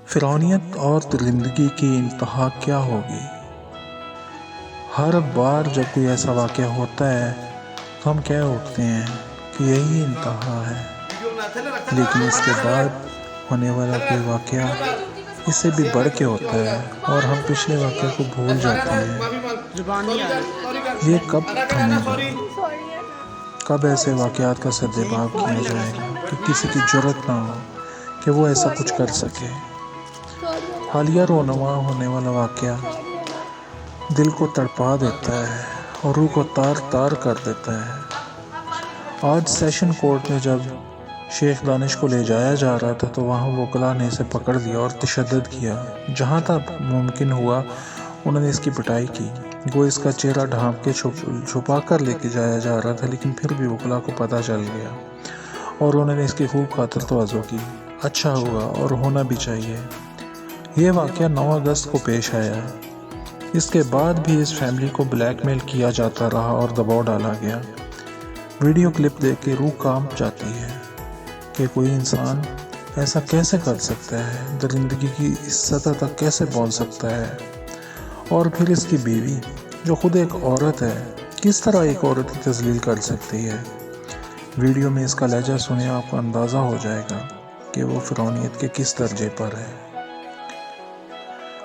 فرعونیت اور درندگی کی انتہا کیا ہوگی؟ ہر بار جب کوئی ایسا واقعہ ہوتا ہے تو ہم کہہ اٹھتے ہیں کہ یہی انتہا ہے، لیکن اس کے بعد ہونے والا کوئی واقعہ اس سے بھی بڑھ کے ہوتا ہے اور ہم پچھلے واقعے کو بھول جاتے ہیں۔ یہ کب تھمے گا؟ کب ایسے واقعات کا سدباب کیا جائے گا کہ کسی کی جرأت نہ ہو کہ وہ ایسا کچھ کر سکے؟ حالیہ رونما ہونے والا واقعہ دل کو تڑپا دیتا ہے اور روح کو تار تار کر دیتا ہے۔ آج سیشن کورٹ میں جب شیخ دانش کو لے جایا جا رہا تھا تو وہاں وکلاء نے اسے پکڑ لیا اور تشدد کیا۔ جہاں تک ممکن ہوا انہوں نے اس کی پٹائی کی۔ وہ اس کا چہرہ ڈھانپ کے چھپا کر لے کے جایا جا رہا تھا، لیکن پھر بھی وکلاء کو پتہ چل گیا اور انہوں نے اس کی خوب خاطر تواضع کی۔ اچھا ہوا اور ہونا بھی چاہیے۔ یہ واقعہ 9 اگست کو پیش آیا۔ اس کے بعد بھی اس فیملی کو بلیک میل کیا جاتا رہا اور دباؤ ڈالا گیا۔ ویڈیو کلپ دیکھ کے روح کانپ جاتی ہے کہ کوئی انسان ایسا کیسے کر سکتا ہے، درندگی کی اس سطح تک کیسے پہنچ سکتا ہے، اور پھر اس کی بیوی جو خود ایک عورت ہے کس طرح ایک عورت کی تذلیل کر سکتی ہے۔ ویڈیو میں اس کا لہجہ سنے آپ کو اندازہ ہو جائے گا کہ وہ فرعونیت کے کس درجے پر ہے۔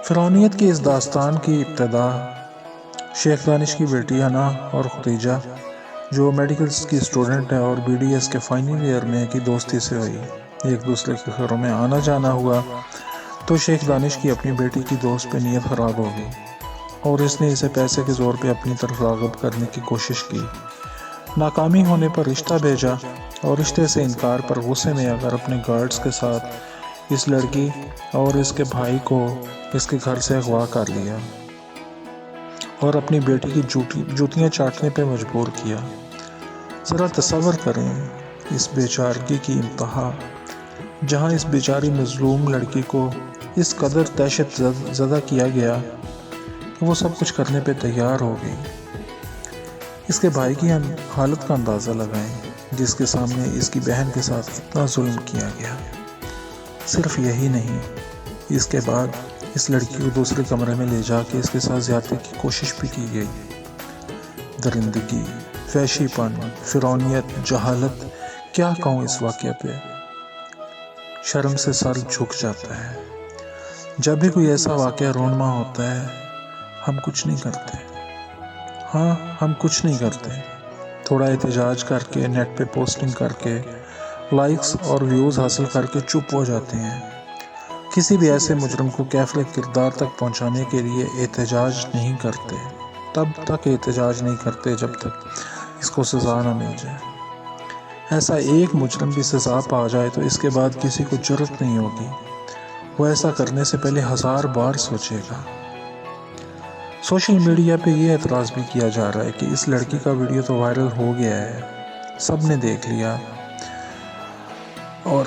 فرعونیت کی اس داستان کی ابتدا شیخ دانش کی بیٹی انا اور ختیجہ جو میڈیکلز کی اسٹوڈنٹ ہے اور BDS کے فائنل ایئر میں کی دوستی سے ہوئی۔ ایک دوسرے کے گھروں میں آنا جانا ہوا تو شیخ دانش کی اپنی بیٹی کی دوست پہ نیت خراب ہو گئی اور اس نے اسے پیسے کے زور پہ اپنی طرف راغب کرنے کی کوشش کی۔ ناکامی ہونے پر رشتہ بھیجا اور رشتے سے انکار پر غصے میں اگر اپنے گارڈز کے ساتھ اس لڑکی اور اس کے بھائی کو اس کے گھر سے اغوا کر لیا اور اپنی بیٹی کی جوتیاں چاٹنے پہ مجبور کیا۔ ذرا تصور کریں اس بیچارگی کی انتہا، جہاں اس بیچاری مظلوم لڑکی کو اس قدر دہشت زدہ کیا گیا کہ وہ سب کچھ کرنے پہ تیار ہو گئی۔ اس کے بھائی کی حالت کا اندازہ لگائیں جس کے سامنے اس کی بہن کے ساتھ اتنا ظلم کیا گیا۔ صرف یہی نہیں، اس کے بعد اس لڑکی کو دوسرے کمرے میں لے جا کے اس کے ساتھ زیادتی کی کوشش بھی کی گئی۔ درندگی، فحشی پن، فرعونیت، جہالت، کیا کہوں اس واقعے پہ؟ شرم سے سر جھک جاتا ہے۔ جب بھی کوئی ایسا واقعہ رونما ہوتا ہے ہم کچھ نہیں کرتے۔ ہاں، ہم کچھ نہیں کرتے، تھوڑا احتجاج کر کے نیٹ پہ پوسٹنگ کر کے لائکس اور ویوز حاصل کر کے چپ ہو جاتے ہیں۔ کسی بھی ایسے مجرم کو کیفر کردار تک پہنچانے کے لیے احتجاج نہیں کرتے، تب تک احتجاج نہیں کرتے جب تک اس کو سزا نہ مل جائے۔ ایسا ایک مجرم بھی سزا پا جائے تو اس کے بعد کسی کو جرأت نہیں ہوگی، وہ ایسا کرنے سے پہلے 1000 بار سوچے گا۔ سوشل میڈیا پہ یہ اعتراض بھی کیا جا رہا ہے کہ اس لڑکی کا ویڈیو تو وائرل ہو گیا ہے، سب نے دیکھ لیا، اور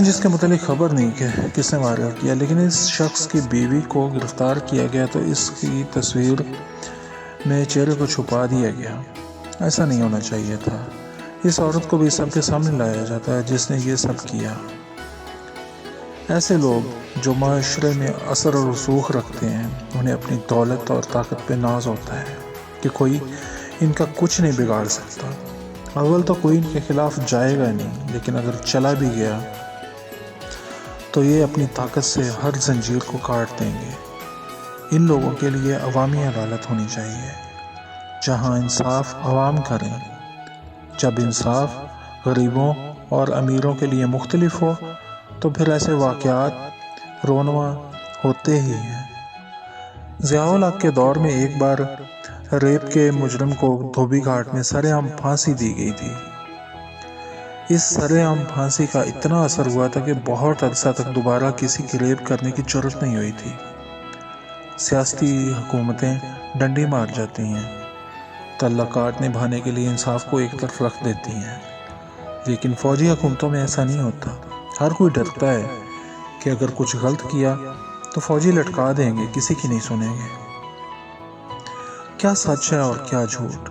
جس کے متعلق خبر نہیں کہ کس نے وائرل کیا، لیکن اس شخص کی بیوی کو گرفتار کیا گیا تو اس کی تصویر میں چہرے کو چھپا دیا گیا۔ ایسا نہیں ہونا چاہیے تھا۔ اس عورت کو بھی سب کے سامنے لایا جاتا ہے جس نے یہ سب کیا۔ ایسے لوگ جو معاشرے میں اثر و رسوخ رکھتے ہیں انہیں اپنی دولت اور طاقت پہ ناز ہوتا ہے کہ کوئی ان کا کچھ نہیں بگاڑ سکتا۔ اول تو کوئی ان کے خلاف جائے گا نہیں، لیکن اگر چلا بھی گیا تو یہ اپنی طاقت سے ہر زنجیر کو کاٹ دیں گے۔ ان لوگوں کے لیے عوامی عدالت ہونی چاہیے جہاں انصاف عوام کریں۔ جب انصاف غریبوں اور امیروں کے لیے مختلف ہو تو پھر ایسے واقعات رونما ہوتے ہی ہیں۔ ضیاء الحق کے دور میں ایک بار ریپ کے مجرم کو دھوبی گھاٹ میں سرِ عام پھانسی دی گئی تھی۔ اس سرِ عام پھانسی کا اتنا اثر ہوا تھا کہ بہت عرصہ تک دوبارہ کسی کی ریپ کرنے کی جرأت نہیں ہوئی تھی۔ سیاسی حکومتیں ڈنڈی مار جاتی ہیں، تعلقات نبھانے کے لیے انصاف کو ایک طرف رکھ دیتی ہیں، لیکن فوجی حکومتوں میں ایسا نہیں ہوتا۔ ہر کوئی ڈرتا ہے کہ اگر کچھ غلط کیا تو فوجی لٹکا دیں گے، کسی کی نہیں سنیں گے۔ کیا سچ ہے اور کیا جھوٹ،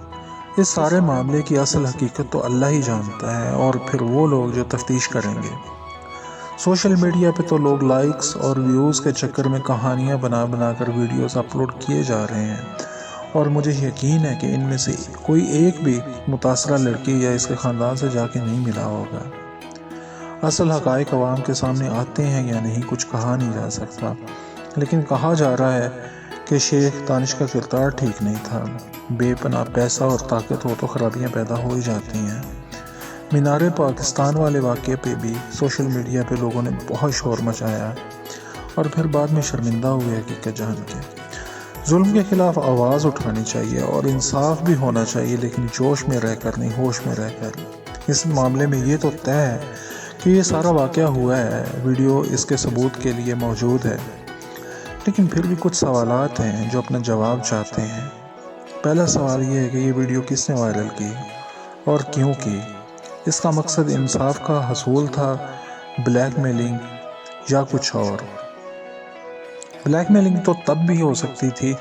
اس سارے معاملے کی اصل حقیقت تو اللہ ہی جانتا ہے، اور پھر وہ لوگ جو تفتیش کریں گے۔ سوشل میڈیا پہ تو لوگ لائکس اور ویوز کے چکر میں کہانیاں بنا بنا کر ویڈیوز اپلوڈ کیے جا رہے ہیں، اور مجھے یقین ہے کہ ان میں سے کوئی ایک بھی متاثرہ لڑکی یا اس کے خاندان سے جا کے نہیں ملا ہوگا۔ اصل حقائق عوام کے سامنے آتے ہیں یا نہیں کچھ کہا نہیں جا سکتا، لیکن کہا جا رہا ہے کہ شیخ دانش کا کردار ٹھیک نہیں تھا۔ بے پناہ پیسہ اور طاقت ہو تو خرابیاں پیدا ہو ہی جاتی ہیں۔ مینار پاکستان والے واقعے پہ بھی سوشل میڈیا پہ لوگوں نے بہت شور مچایا اور پھر بعد میں شرمندہ ہوئے حقیقت جان کے۔ ظلم کے خلاف آواز اٹھانی چاہیے اور انصاف بھی ہونا چاہیے، لیکن جوش میں رہ کر نہیں، ہوش میں رہ کر۔ اس معاملے میں یہ تو طے ہے کہ یہ سارا واقعہ ہوا ہے، ویڈیو اس کے ثبوت کے لیے موجود ہے، لیکن پھر بھی کچھ سوالات ہیں جو اپنا جواب چاہتے ہیں۔ پہلا سوال یہ ہے کہ یہ ویڈیو کس نے وائرل کی اور کیوں کی؟ اس کا مقصد انصاف کا حصول تھا، بلیک میلنگ یا کچھ اور؟ بلیک میلنگ تو تب بھی ہو سکتی تھی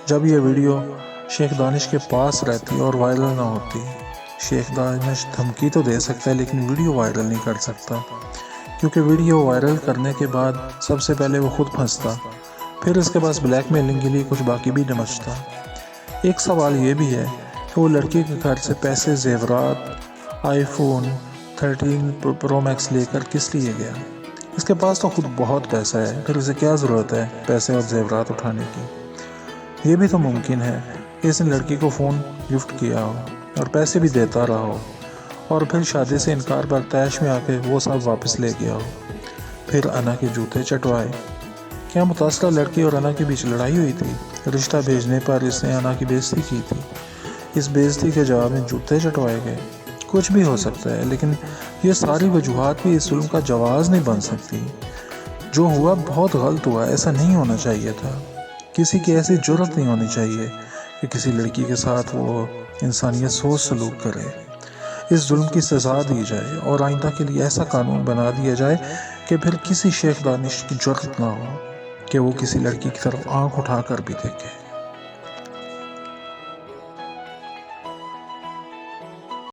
جب یہ ویڈیو شیخ دانش کے پاس رہتی اور وائرل نہ ہوتی۔ شیخ دانش دھمکی تو دے سکتا ہے لیکن ویڈیو وائرل نہیں کر سکتا، کیونکہ ویڈیو وائرل کرنے کے بعد سب سے پہلے وہ خود پھنستا، پھر اس کے پاس بلیک میلنگ کے لیے کچھ باقی بھی نہ بچتا۔ ایک سوال یہ بھی ہے کہ وہ لڑکی کے گھر سے پیسے، زیورات، آئی فون 13 پرو میکس لے کر کس لیے گیا؟ اس کے پاس تو خود بہت پیسہ ہے، پھر اسے کیا ضرورت ہے پیسے اور زیورات اٹھانے کی؟ یہ بھی تو ممکن ہے کہ اس نے لڑکی کو فون گفٹ کیا ہو اور پیسے بھی دیتا رہا ہو، اور پھر شادی سے انکار پر تیش میں آ کے وہ سب واپس لے گیا ہو، پھر انا کے جوتے چٹوائے۔ کیا متاثرہ لڑکی اور انا کے بیچ لڑائی ہوئی تھی؟ رشتہ بھیجنے پر اس نے انا کی بے عزتی کی تھی، اس بے عزتی کے جواب میں جوتے چٹوائے گئے؟ کچھ بھی ہو سکتا ہے، لیکن یہ ساری وجوہات بھی اس ظلم کا جواز نہیں بن سکتی۔ جو ہوا بہت غلط ہوا، ایسا نہیں ہونا چاہیے تھا۔ کسی کی ایسی جرت نہیں ہونی چاہیے کہ کسی لڑکی کے ساتھ وہ انسانیت سوچ سلوک کرے۔ اس ظلم کی سزا دی جائے اور آئندہ کے لیے ایسا قانون بنا دیا جائے کہ پھر کسی شیخ دانش کی جرت نہ ہو کہ وہ کسی لڑکی کی طرف آنکھ اٹھا کر بھی دیکھے۔